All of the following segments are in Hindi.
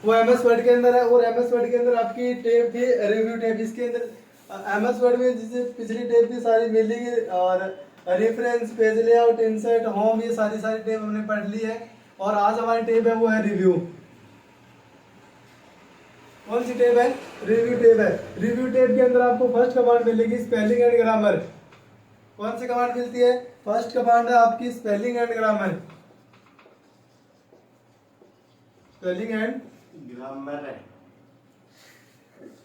वो MS वर्ड के अंदर है। और MS वर्ड के अंदर आपकी टेप थी रिव्यू टेप, इसके अंदर MS वर्ड में जैसे पिछली टेप थी सारी मिलेगी, और reference, page layout, insert, home, ये सारी सारी टेप हमने पढ़ ली है। और आज हमारी टेप है वो है रिव्यू। कौन सी टेप है? रिव्यू टेप है। रिव्यू टेप के अंदर आपको फर्स्ट कमांड मिलेगी स्पेलिंग एंड ग्रामर। कौन सी कमांड मिलती है? फर्स्ट कमांड है आपकी spelling and grammar. Spelling and grammar है,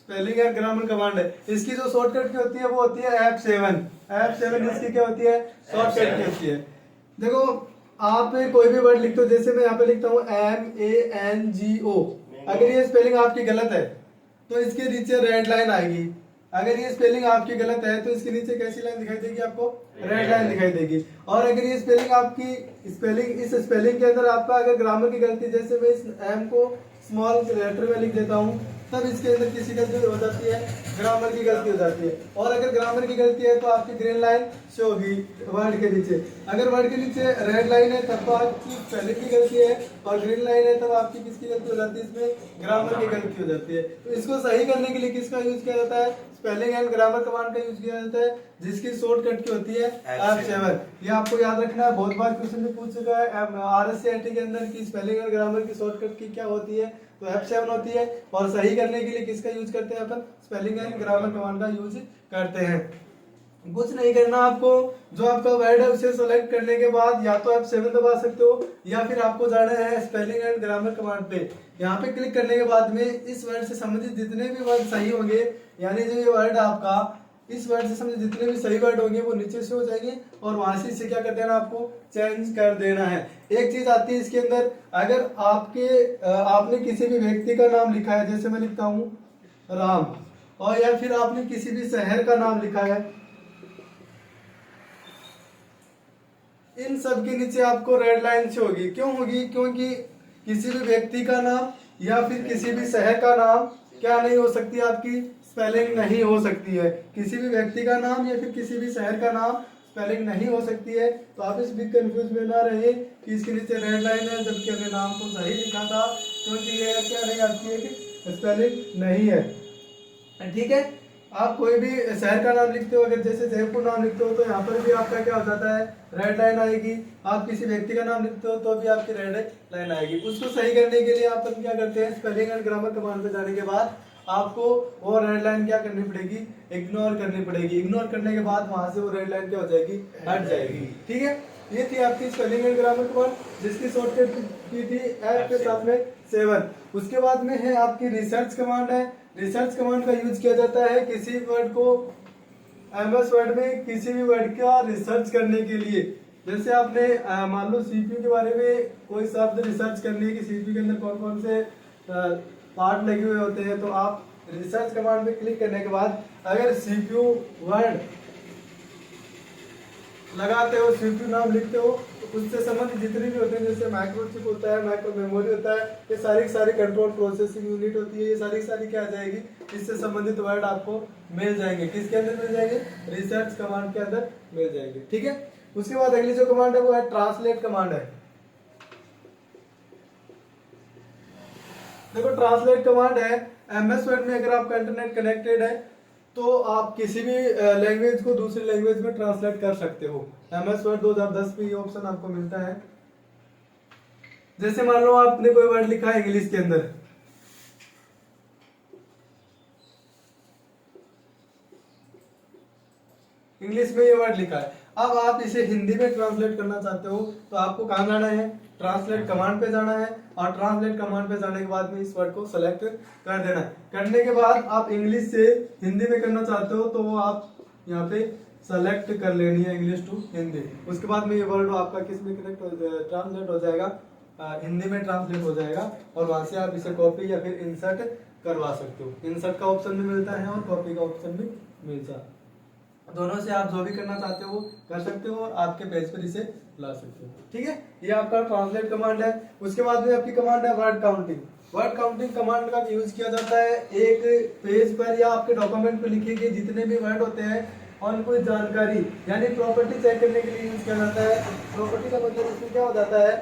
स्पेलिंग एंड ग्रामर कमांड है। इसकी जो शॉर्टकट की होती है वो होती है F7। F7 इसकी क्या होती है? शॉर्टकट की होती है। देखो आप कोई भी वर्ड लिखते हो, जैसे मैं यहाँ पे लिखता हूँ MANGO, अगर ये स्पेलिंग आपकी गलत है तो इसके नीचे रेड लाइन आएगी। अगर ये स्पेलिंग आपकी गलत है तो इसके नीचे कैसी लाइन दिखाई देगी आपको? रेड लाइन दिखाई देगी। और अगर ये स्पेलिंग आपकी इस स्पेलिंग के अंदर आपका अगर ग्रामर की गलती, जैसे मैं इस एम को स्मॉल लेटर में लिख देता हूँ, तब इसके अंदर किसी गलती हो जाती है, ग्रामर की गलती हो जाती है। और अगर ग्रामर की गलती है तो आपकी ग्रीन लाइन शो होगी वर्ड के नीचे। अगर वर्ड के नीचे रेड लाइन है तब तो आपकी स्पेलिंग की गलती है, और ग्रीन लाइन है तब आपकी किसकी गलती हो जाती है? इसमें ग्रामर की गलती हो जाती है। तो इसको सही करने के लिए किसका यूज किया जाता है? स्पेलिंग एंड ग्रामर कमांड का यूज किया जाता है, जिसकी शॉर्टकट की होती है F7। ये आपको याद रखना है, बहुत बार क्वेश्चन में पूछ चुका है RSCRT के अंदर की स्पेलिंग और ग्रामर की शॉर्टकट की क्या होती है, तो F7 होती है। और सही करने के लिए किसका यूज करते हैं? अपन स्पेलिंग एंड ग्रामर कमांड का यूज करते हैं। कुछ नहीं करना आपको, जो आपका वर्ड है उसे सेलेक्ट करने के बाद या तो F7 दबा सकते हो, या फिर आपको जाना है स्पेलिंग एंड ग्रामर कमांड पे। यहाँ पे क्लिक करने के बाद में इस वर्ड से संबंधित जितने भी वर्ड सही होंगे, यानी जो ये वर्ड आपका इस वर्ड से संबंधित जितने भी सही वर्ड होंगे वो नीचे से हो जाएंगे, और वहां से इसे क्या कर देना? आपको चेंज कर देना है। एक चीज आती है इसके अंदर, अगर आपने किसी भी व्यक्ति का नाम लिखा है, जैसे मैं लिखता हूँ राम, और या फिर आपने किसी भी शहर का नाम लिखा है, इन सब के नीचे आपको रेड लाइन से होगी। क्यों होगी? क्योंकि किसी भी व्यक्ति का नाम या फिर किसी भी शहर का नाम क्या नहीं हो सकती? आपकी स्पेलिंग नहीं हो सकती है। किसी भी व्यक्ति का नाम या फिर किसी भी शहर का नाम स्पेलिंग नहीं हो सकती है। तो आप इस बिग कंफ्यूज में ना रहे कि इसके नीचे रेड लाइन है जबकि हमने नाम तो सही लिखा था, क्योंकि ये क्या नहीं आती है कि स्पेलिंग नहीं है। ठीक है, आप कोई भी शहर का नाम लिखते हो, अगर जैसे जयपुर नाम लिखते हो तो यहाँ पर भी आपका क्या हो जाता है? रेड लाइन आएगी। आप किसी व्यक्ति का नाम लिखते हो तो भी आपकी रेड लाइन आएगी। उसको सही करने के लिए आप क्या करते हैं? स्पेलिंग एंड ग्रामर कमांड पे जाने के बाद आपको वो रेड लाइन क्या करनी पड़ेगी? इग्नोर करनी पड़ेगी। इग्नोर करने के बाद वहां से वो रेड लाइन क्या हो जाएगी? हट जाएगी। ठीक है, ये थी आपकी स्पेलिंग एंड ग्रामर कमांड, जिसकी शॉर्टकट की थी F के साथ में 7। उसके बाद में है आपकी रिसर्च कमांड है। रिसर्च कमांड का यूज किया जाता है किसी वर्ड को MS वर्ड में किसी भी वर्ड का रिसर्च करने के लिए। जैसे आपने मान लो CPU के बारे में कोई शब्द रिसर्च करनी है कि CPU के अंदर कौन कौन से पार्ट लगे हुए होते हैं, तो आप रिसर्च कमांड पे क्लिक करने के बाद अगर CPU वर्ड लगाते हो, CPU नाम लिखते हो, तो उससे संबंधित जितने भी होते हैं, जैसे माइक्रोचिप होता है, माइक्रो मेमोरी होता है, ये सारी सारी कंट्रोल प्रोसेसिंग यूनिट होती है, ये सारी सारी क्या आ जाएगी? इससे संबंधित वर्ड आपको मिल जाएंगे। किसके अंदर मिल जाएंगे? रिसर्च कमांड के अंदर मिल जाएंगे। ठीक है, उसके बाद अगली जो कमांड है वो है ट्रांसलेट कमांड है। देखो ट्रांसलेट कमांड है, MS वर्ड में अगर आपका इंटरनेट कनेक्टेड है तो आप किसी भी लैंग्वेज को दूसरी लैंग्वेज में ट्रांसलेट कर सकते हो। MS वर्ड 2010 में ये ऑप्शन आपको मिलता है। जैसे मान लो आपने कोई वर्ड लिखा है इंग्लिश के अंदर, इंग्लिश में ये वर्ड लिखा है, अब आप इसे हिंदी में ट्रांसलेट करना चाहते हो तो आपको कहाँ जाना है? ट्रांसलेट कमांड पे जाना है, और ट्रांसलेट कमांड पे जाने के बाद में इस वर्ड को सेलेक्ट कर देना है। करने के बाद आप इंग्लिश से हिंदी में करना चाहते हो तो वो आप यहाँ पे सेलेक्ट कर लेनी है इंग्लिश टू हिंदी। उसके बाद में ये वर्ड आपका किस में ट्रांसलेट हो जाएगा? हिंदी में ट्रांसलेट हो जाएगा, और वहां से आप इसे कॉपी या फिर इंसर्ट करवा सकते हो। इंसर्ट का ऑप्शन भी मिलता है और कॉपी का ऑप्शन भी मिलता है। दोनों से आप जो भी करना चाहते हो कर सकते हो, और आपके पेज पर इसे ला सकते हो। ठीक है, ये आपका ट्रांसलेट कमांड है। उसके बाद में आपकी कमांड है word counting. Word counting command का यूज किया जाता है एक पेज पर या आपके डॉक्यूमेंट पर लिखे गए जितने भी वर्ड होते हैं और कोई जानकारी यानी प्रॉपर्टी चेक करने के लिए यूज किया जाता है। प्रॉपर्टी का मतलब इसमें क्या हो जाता है?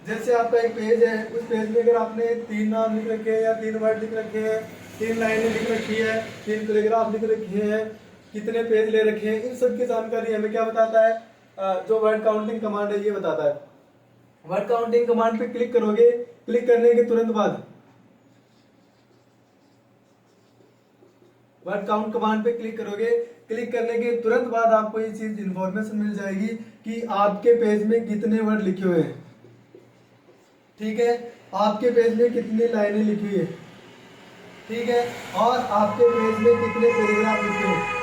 जैसे आपका एक पेज है, उस पेज में अगर आपने 3 नाम लिख रखे हैं या 3 वर्ड लिख रखे हैं, 3 लाइनें लिख रखी है, 3 पैराग्राफ लिख रखी है, कितने पेज ले रखे हैं, इन सब की जानकारी हमें क्या बताता है, जो वर्ड काउंटिंग कमांड है ये बताता है। वर्ड काउंटिंग कमांड पे क्लिक करोगे, क्लिक करने के तुरंत बाद वर्ड काउंट कमांड पे क्लिक करोगे, क्लिक करने के तुरंत बाद आपको ये चीज इंफॉर्मेशन मिल जाएगी कि आपके पेज में कितने वर्ड लिखे हुए हैं। ठीक है, आपके पेज में कितनी लाइनें लिखी हुई है, ठीक है, और आपके पेज में कितने पैराग्राफ लिखे हुए,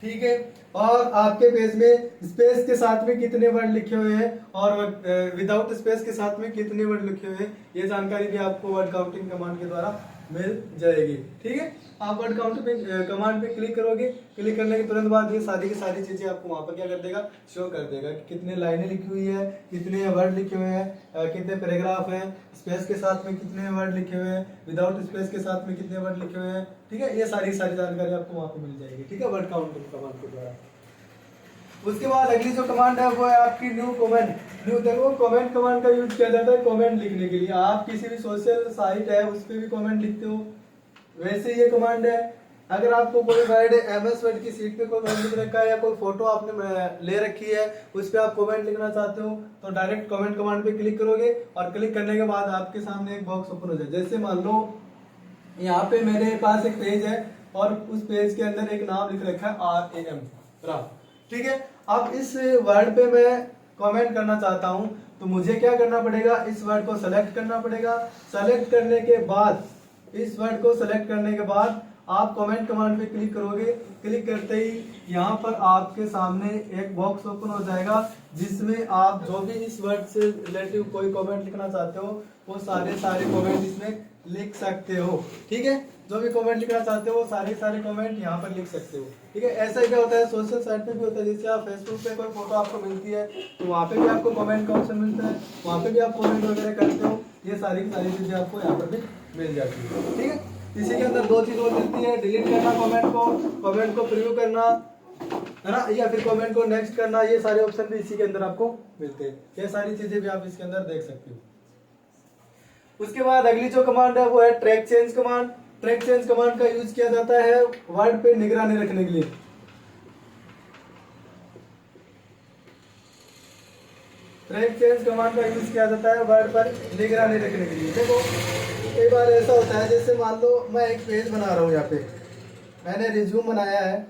ठीक है, और आपके पेज में स्पेस के साथ में कितने वर्ड लिखे हुए हैं और विदाउट स्पेस के साथ में कितने वर्ड लिखे हुए हैं, ये जानकारी भी आपको वर्ड काउंटिंग कमांड के द्वारा मिल जाएगी। ठीक है, आप वर्ड काउंटिंग पे कमांड पे क्लिक करोगे, क्लिक करने के तुरंत बाद ये सारी की सारी चीजें आपको वहां पर क्या कर देगा, शो कर देगा कि कितने लाइनें लिखी हुई है, कितने वर्ड लिखे हुए हैं, कितने पैराग्राफ हैं, स्पेस के साथ में कितने वर्ड लिखे हुए हैं, विदाउट स्पेस के साथ में कितने वर्ड लिखे हुए हैं। ठीक है, ये सारी जानकारी आपको वहां पर मिल जाएगी। ठीक है, वर्ड काउंटिंग कमांड के द्वारा। उसके बाद अगली जो कमांड है वो है आपकी न्यू कमेंट। न्यू देखो, कमेंट कमांड का यूज किया जाता है कमेंट लिखने के लिए। आप किसी भी सोशल साइट है उस पर भी कमेंट लिखते हो, वैसे ये कमांड है। अगर आपको कोई वर्ड एमएस वर्ड की सीट पे कोई वर्ड लिख रखा है या कोई फोटो आपने ले रखी है उस पर आप कमेंट लिखना चाहते हो तो डायरेक्ट कमेंट कमांड पे क्लिक करोगे और क्लिक करने के बाद आपके सामने एक बॉक्स ओपन हो जाए। जैसे मान लो यहाँ पे मेरे पास एक पेज है और उस पेज के अंदर एक नाम लिख रखा है RAM, राम। ठीक है, अब इस वर्ड पे मैं कमेंट करना चाहता हूं तो मुझे क्या करना पड़ेगा, इस वर्ड को सेलेक्ट करना पड़ेगा। सेलेक्ट करने के बाद, इस वर्ड को सेलेक्ट करने के बाद आप कमेंट कमांड पे क्लिक करोगे। क्लिक करते ही यहाँ पर आपके सामने एक बॉक्स ओपन हो जाएगा जिसमें आप जो भी इस वर्ड से रिलेटिव कोई कमेंट लिखना चाहते हो वो सारे कमेंट इसमें लिख सकते हो। ठीक है, जो भी कमेंट लिखना चाहते हो वो सारे कमेंट यहाँ पर लिख सकते हो। ठीक है, ऐसा क्या होता है सोशल साइट पे भी होता है। जैसे आप फेसबुक पे कोई फोटो आपको मिलती है तो वहाँ पे भी आपको कमेंट का ऑप्शन मिलता है, वहाँ पे भी आप कमेंट वगैरह करते हो। ये सारी चीजें आपको यहाँ पर भी मिल जाती है। ठीक है, इसी के अंदर 2 चीज और मिलती है, डिलीट करना कमेंट को प्रीव्यू करना है ना, या फिर कमेंट को नेक्स्ट करना। ये सारे ऑप्शन भी इसी के अंदर आपको मिलते हैं। ये सारी चीजें भी आप इसके अंदर देख सकते हो। उसके बाद अगली जो कमांड है वो है track change command. Track change command का यूज किया जाता है वर्ड पे निगरानी रखने के लिए। ट्रैक चेंज कमांड का यूज किया जाता है वर्ड पर निगरानी रखने के लिए। देखो, कई बार ऐसा होता है, जैसे मान लो मैं एक पेज बना रहा हूँ, यहाँ पे मैंने रिज्यूम बनाया है।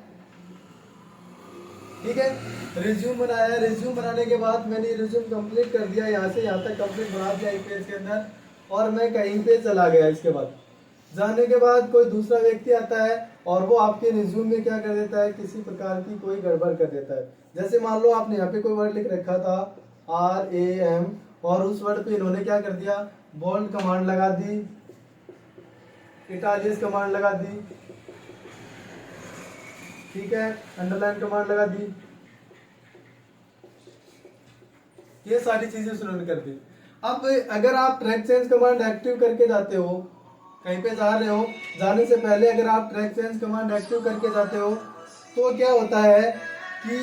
ठीक है, रिज्यूम बनाया है, रिज्यूम बनाने के बाद मैंने रिज्यूम कंप्लीट कर दिया, यहाँ से यहाँ तक कंप्लीट बना दिया एक पेज के अंदर, और मैं कहीं पे चला गया। इसके बाद जाने के बाद कोई दूसरा व्यक्ति आता है और वो आपके रिज्यूम में क्या कर देता है, किसी प्रकार की कोई गड़बड़ कर देता है। जैसे मान लो आपने यहाँ पे कोई वर्ड लिख रखा था RAM और उस वर्ड पे इन्होंने क्या कर दिया, बोल्ड कमांड लगा दी, इटालियस कमांड लगा दी, ठीक है, अंडरलाइन कमांड लगा दी, ये सारी चीजें उन्होंने कर दी। अब अगर आप ट्रैक चेंज कमांड एक्टिव करके जाते हो, कहीं पे जा रहे हो, जाने से पहले अगर आप ट्रैक चेंज कमांड एक्टिव करके जाते हो तो क्या होता है कि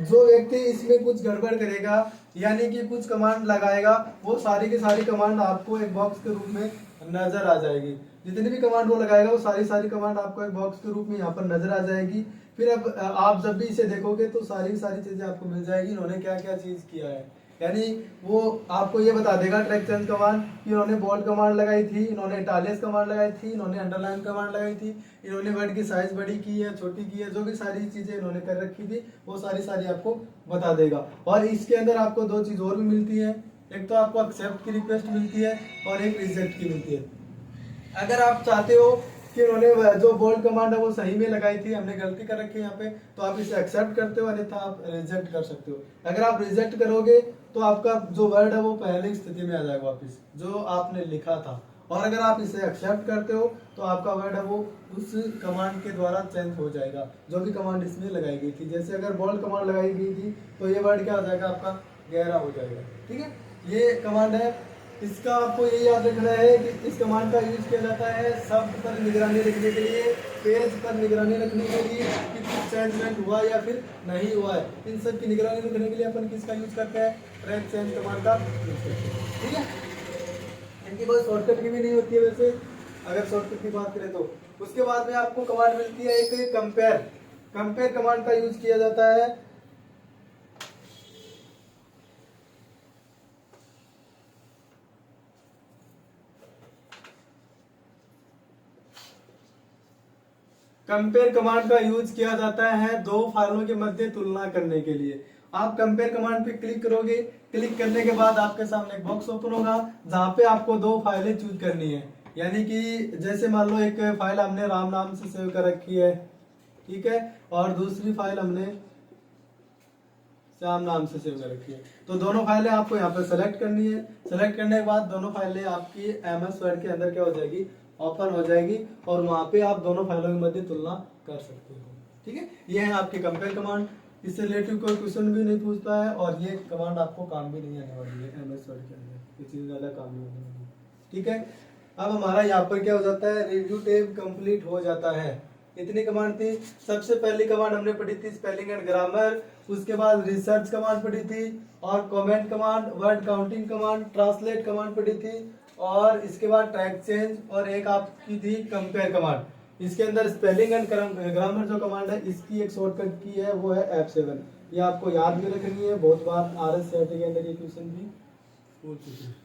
जो व्यक्ति इसमें कुछ गड़बड़ करेगा यानी कि कुछ कमांड लगाएगा, वो सारी की सारी कमांड आपको एक बॉक्स के रूप में नजर आ जाएगी। जितनी भी कमांड वो लगाएगा वो सारी कमांड आपको एक बॉक्स के रूप में यहाँ पर नजर आ जाएगी। फिर अब आप जब भी इसे देखोगे तो सारी चीजें आपको मिल जाएगी, इन्होंने क्या क्या चीज किया है। यानी वो आपको ये बता देगा ट्रैक चेंज कमांड कि इन्होंने बोल्ड कमांड लगाई थी, इन्होंने इटालियस कमांड लगाई थी, इन्होंने अंडरलाइन कमांड लगाई थी, इन्होंने वर्ड की साइज बड़ी की है, छोटी की है, जो भी सारी चीजें इन्होंने कर रखी थी वो सारी आपको बता देगा। और इसके अंदर आपको 2 चीज और भी मिलती है, एक तो आपको एक्सेप्ट की रिक्वेस्ट मिलती है और एक रिजेक्ट की मिलती है। अगर आप चाहते हो कि उन्होंने जो बोल्ड कमांड है वो सही में लगाई थी, हमने गलती कर रखी है यहाँ पे, तो आप इसे एक्सेप्ट करते हो, अन्यथा आप रिजेक्ट कर सकते हो। अगर आप रिजेक्ट करोगे तो आपका जो वर्ड है वो पहले स्थिति में आ जाएगा वापस, जो आपने लिखा था। और अगर आप इसे एक्सेप्ट करते हो तो आपका वर्ड है वो उस कमांड के द्वारा चेंज हो जाएगा, जो भी कमांड इसमें लगाई गई थी। जैसे अगर बोल्ड कमांड लगाई गई थी तो ये वर्ड क्या हो जाएगा, आपका गहरा हो जाएगा। ठीक है, ये कमांड है इसका आपको ये याद रखना है कि इस कमांड का यूज किया जाता है शब्द पर निगरानी रखने के लिए, पेज पर निगरानी रखने के लिए कि कुछ चेंजमेंट हुआ या फिर नहीं हुआ है, इन सब की निगरानी रखने के लिए अपन किसका यूज करते हैं, ट्रैक चेंज कमांड का यूज करते हैं। ठीक है, इनकी कोई शॉर्टकट की भी नहीं होती है वैसे, अगर शॉर्टकट की बात करें तो। उसके बाद में आपको कमांड मिलती है एक कंपेयर, कंपेयर कमांड का यूज किया जाता है। कंपेयर कमांड का यूज किया जाता है दो फाइलों के मध्य तुलना करने के लिए। आप कंपेयर कमांड पे क्लिक करोगे, क्लिक करने के बाद आपके सामने एक बॉक्स ओपन होगा जहां पे आपको दो फाइलें चूज करनी है। यानी कि जैसे मान लो एक फाइल हमने राम नाम से सेव कर रखी है, ठीक है, और दूसरी फाइल हमने श्याम नाम से सेव कर रखी है, तो दोनों फाइलें आपको यहाँ पे सेलेक्ट करनी है। सेलेक्ट करने के बाद दोनों फाइलें आपकी MS वर्ड के अंदर क्या हो जाएगी, ओपन हो जाएगी, और वहां पे आप दोनों फाइलों के मध्य तुलना कर सकते हो। ठीक है, ये है आपकी कंपेयर कमांड। इससे रिलेटिव कोई क्वेश्चन भी नहीं पूछता है, और ये कमांड आपको काम भी नहीं आने वाली है MS वर्ड के अंदर, किसी से ज्यादा काम नहीं आने वाली है। ठीक है, अब हमारा यहाँ पर क्या हो जाता है, रिव्यू टेब कंप्लीट हो जाता है। इतनी कमांड थी। सबसे पहली कमांड हमने पढ़ी थी स्पेलिंग एंड ग्रामर, उसके बाद रिसर्च कमांड पढ़ी थी, और comment command, word counting command, translate command पढ़ी थी, और इसके बाद ट्रैक चेंज, और एक आपकी थी कंपेयर कमांड। इसके अंदर स्पेलिंग एंड ग्रामर जो कमांड है इसकी एक शॉर्टकट की है, वो है F7। ये आपको याद भी रखनी है, बहुत बार RS सेट के अंदर ये क्वेश्चन भी पूछ चुके हैं।